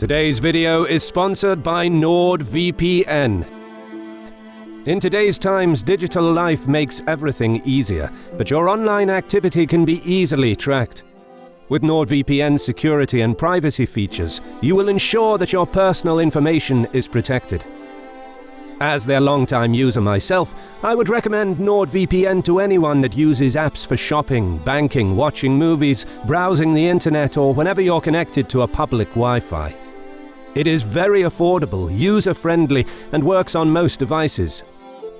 Today's video is sponsored by NordVPN. In today's times, digital life makes everything easier, but your online activity can be easily tracked. With NordVPN's security and privacy features, you will ensure that your personal information is protected. As their longtime user myself, I would recommend NordVPN to anyone that uses apps for shopping, banking, watching movies, browsing the internet, or whenever you're connected to a public Wi-Fi. It is very affordable, user-friendly, and works on most devices.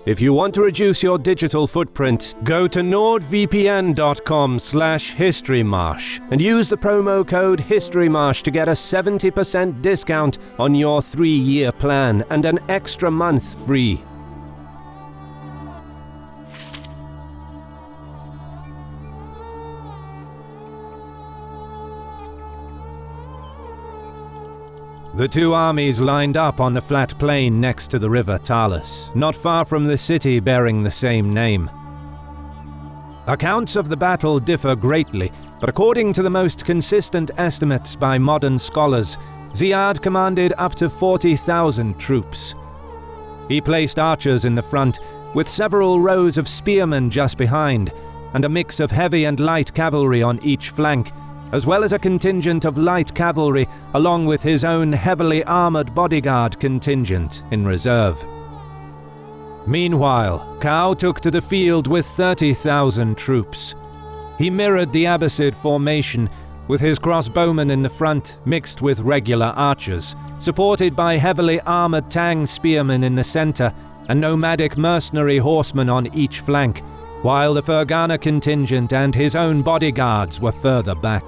If you want to reduce your digital footprint, go to nordvpn.com/historymarsh and use the promo code HistoryMarsh to get a 70% discount on your 3-year plan and an extra month free. The two armies lined up on the flat plain next to the river Talas, not far from the city bearing the same name. Accounts of the battle differ greatly, but according to the most consistent estimates by modern scholars, Ziad commanded up to 40,000 troops. He placed archers in the front, with several rows of spearmen just behind, and a mix of heavy and light cavalry on each flank, as well as a contingent of light cavalry along with his own heavily armored bodyguard contingent in reserve. Meanwhile, Cao took to the field with 30,000 troops. He mirrored the Abbasid formation, with his crossbowmen in the front mixed with regular archers, supported by heavily armored Tang spearmen in the center and nomadic mercenary horsemen on each flank, while the Fergana contingent and his own bodyguards were further back.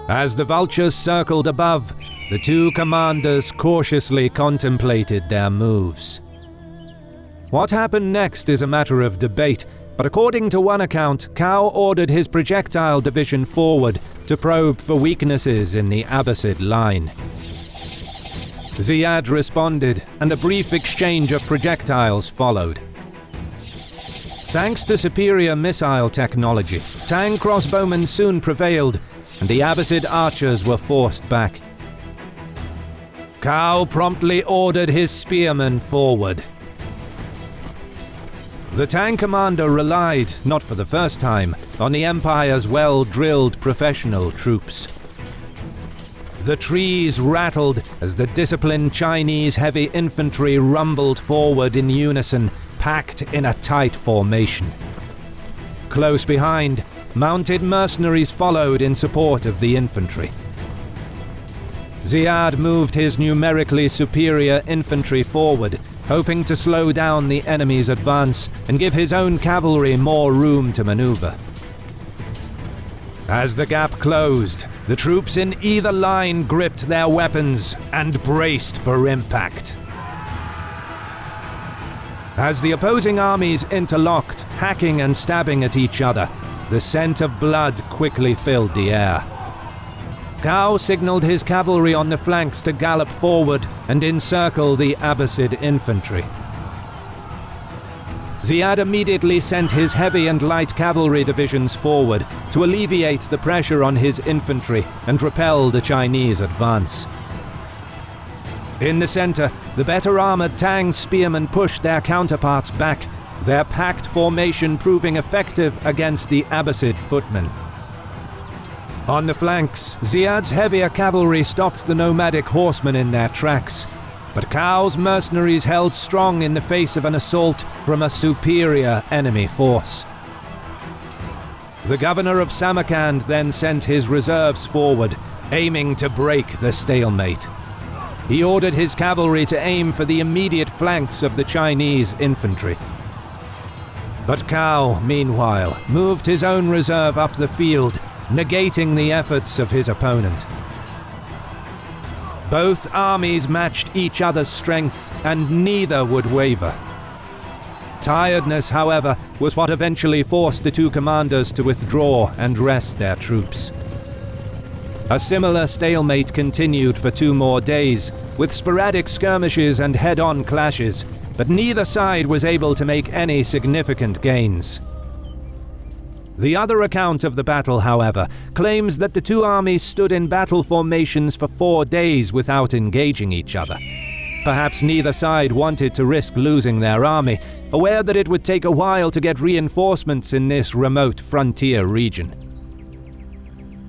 As the vultures circled above, the two commanders cautiously contemplated their moves. What happened next is a matter of debate, but according to one account, Cao ordered his projectile division forward to probe for weaknesses in the Abbasid line. Ziad responded, and a brief exchange of projectiles followed. Thanks to superior missile technology, Tang crossbowmen soon prevailed, and the Abbasid archers were forced back. Cao promptly ordered his spearmen forward. The Tang commander relied, not for the first time, on the Empire's well-drilled professional troops. The trees rattled as the disciplined Chinese heavy infantry rumbled forward in unison, packed in a tight formation. Close behind, mounted mercenaries followed in support of the infantry. Ziad moved his numerically superior infantry forward, hoping to slow down the enemy's advance and give his own cavalry more room to maneuver. As the gap closed, the troops in either line gripped their weapons and braced for impact. As the opposing armies interlocked, hacking and stabbing at each other, the scent of blood quickly filled the air. Cao signaled his cavalry on the flanks to gallop forward and encircle the Abbasid infantry. Ziad immediately sent his heavy and light cavalry divisions forward to alleviate the pressure on his infantry and repel the Chinese advance. In the center, the better armored Tang spearmen pushed their counterparts back, their packed formation proving effective against the Abbasid footmen. On the flanks, Ziad's heavier cavalry stopped the nomadic horsemen in their tracks, but Cao's mercenaries held strong in the face of an assault from a superior enemy force. The governor of Samarkand then sent his reserves forward, aiming to break the stalemate. He ordered his cavalry to aim for the immediate flanks of the Chinese infantry. But Cao, meanwhile, moved his own reserve up the field, negating the efforts of his opponent. Both armies matched each other's strength, and neither would waver. Tiredness, however, was what eventually forced the two commanders to withdraw and rest their troops. A similar stalemate continued for 2 more days, with sporadic skirmishes and head-on clashes, but neither side was able to make any significant gains. The other account of the battle, however, claims that the two armies stood in battle formations for 4 days without engaging each other. Perhaps neither side wanted to risk losing their army, aware that it would take a while to get reinforcements in this remote frontier region.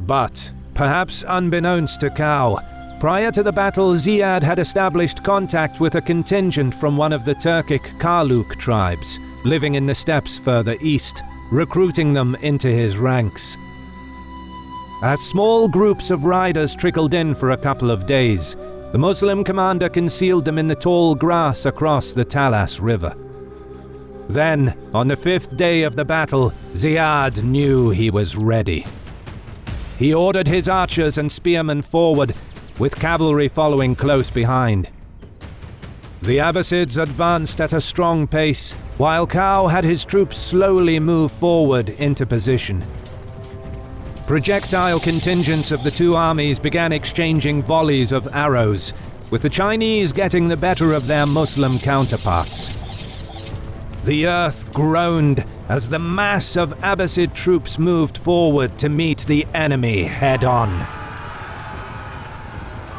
But, perhaps unbeknownst to Cao, prior to the battle, Ziad had established contact with a contingent from one of the Turkic Karluk tribes, living in the steppes further east, recruiting them into his ranks. As small groups of riders trickled in for a couple of days, the Muslim commander concealed them in the tall grass across the Talas River. Then, on the 5th day of the battle, Ziad knew he was ready. He ordered his archers and spearmen forward, with cavalry following close behind. The Abbasids advanced at a strong pace, while Cao had his troops slowly move forward into position. Projectile contingents of the two armies began exchanging volleys of arrows, with the Chinese getting the better of their Muslim counterparts. The earth groaned as the mass of Abbasid troops moved forward to meet the enemy head-on.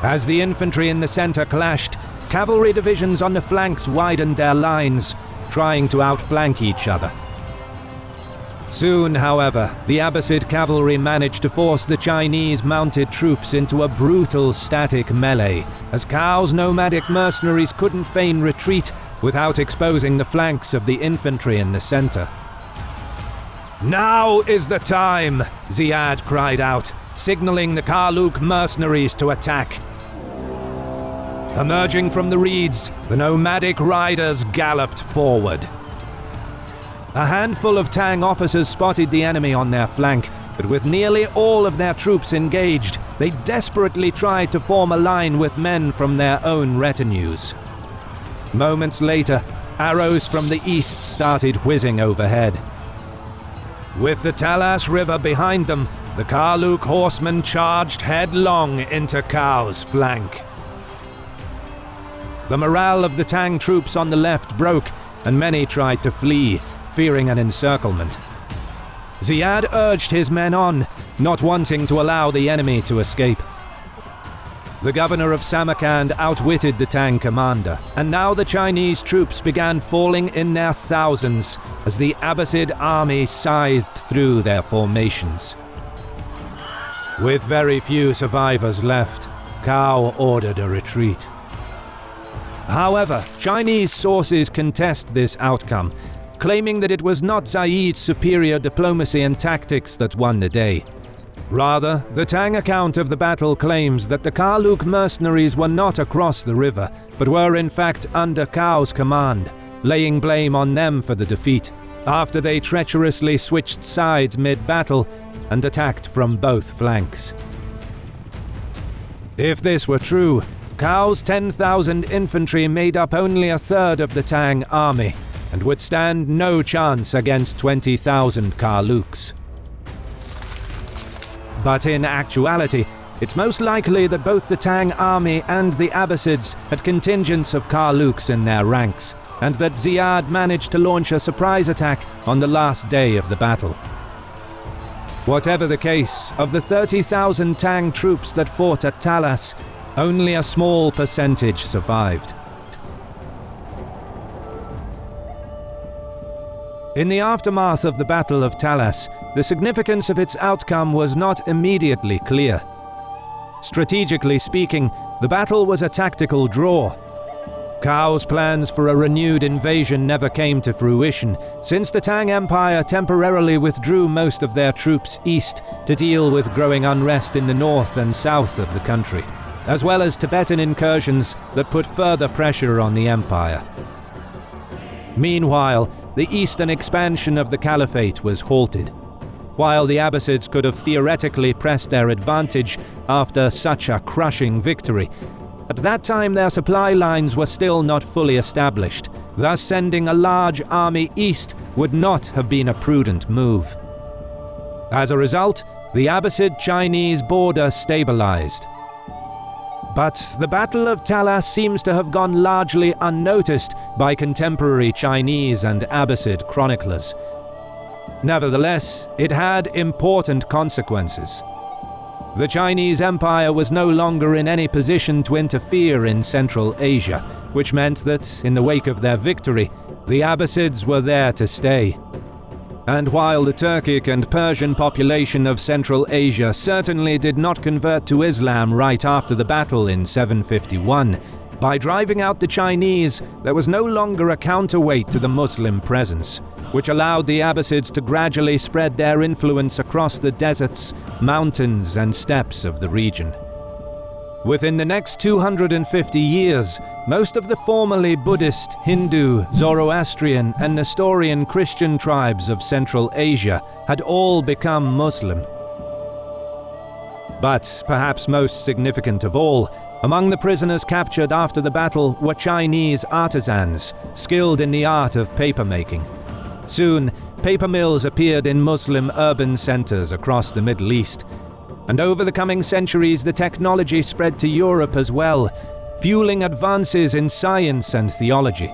As the infantry in the center clashed, cavalry divisions on the flanks widened their lines, trying to outflank each other. Soon, however, the Abbasid cavalry managed to force the Chinese mounted troops into a brutal static melee, as Cao's nomadic mercenaries couldn't feign retreat without exposing the flanks of the infantry in the center. "Now is the time!" Ziad cried out, signaling the Karluk mercenaries to attack. Emerging from the reeds, the nomadic riders galloped forward. A handful of Tang officers spotted the enemy on their flank, but with nearly all of their troops engaged, they desperately tried to form a line with men from their own retinues. Moments later, arrows from the east started whizzing overhead. With the Talas River behind them, the Karluk horsemen charged headlong into Cao's flank. The morale of the Tang troops on the left broke, and many tried to flee, fearing an encirclement. Ziad urged his men on, not wanting to allow the enemy to escape. The governor of Samarkand outwitted the Tang commander, and now the Chinese troops began falling in their thousands as the Abbasid army scythed through their formations. With very few survivors left, Cao ordered a retreat. However, Chinese sources contest this outcome, claiming that it was not Zaid's superior diplomacy and tactics that won the day. Rather, the Tang account of the battle claims that the Karluk mercenaries were not across the river, but were in fact under Cao's command, laying blame on them for the defeat, after they treacherously switched sides mid-battle and attacked from both flanks. If this were true, Cao's 10,000 infantry made up only a third of the Tang army, and would stand no chance against 20,000 Karluks. But in actuality, it's most likely that both the Tang army and the Abbasids had contingents of Karluks in their ranks, and that Ziad managed to launch a surprise attack on the last day of the battle. Whatever the case, of the 30,000 Tang troops that fought at Talas, only a small percentage survived. In the aftermath of the Battle of Talas, the significance of its outcome was not immediately clear. Strategically speaking, the battle was a tactical draw. Cao's plans for a renewed invasion never came to fruition, since the Tang Empire temporarily withdrew most of their troops east to deal with growing unrest in the north and south of the country, as well as Tibetan incursions that put further pressure on the empire. Meanwhile, the eastern expansion of the Caliphate was halted. While the Abbasids could have theoretically pressed their advantage after such a crushing victory, at that time their supply lines were still not fully established, thus sending a large army east would not have been a prudent move. As a result, the Abbasid-Chinese border stabilized. But the Battle of Talas seems to have gone largely unnoticed by contemporary Chinese and Abbasid chroniclers. Nevertheless, it had important consequences. The Chinese Empire was no longer in any position to interfere in Central Asia, which meant that, in the wake of their victory, the Abbasids were there to stay. And while the Turkic and Persian population of Central Asia certainly did not convert to Islam right after the battle in 751, by driving out the Chinese, there was no longer a counterweight to the Muslim presence, which allowed the Abbasids to gradually spread their influence across the deserts, mountains, and steppes of the region. Within the next 250 years, most of the formerly Buddhist, Hindu, Zoroastrian, and Nestorian Christian tribes of Central Asia had all become Muslim. But perhaps most significant of all, among the prisoners captured after the battle were Chinese artisans, skilled in the art of papermaking. Soon, paper mills appeared in Muslim urban centers across the Middle East, and over the coming centuries the technology spread to Europe as well, fueling advances in science and theology.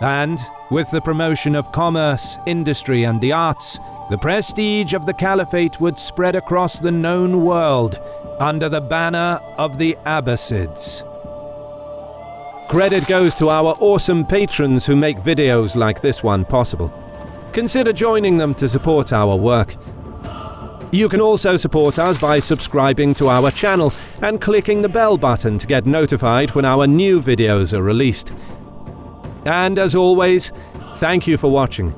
And, with the promotion of commerce, industry, and the arts, the prestige of the Caliphate would spread across the known world under the banner of the Abbasids. Credit goes to our awesome patrons who make videos like this one possible. Consider joining them to support our work. You can also support us by subscribing to our channel and clicking the bell button to get notified when our new videos are released. And as always, thank you for watching.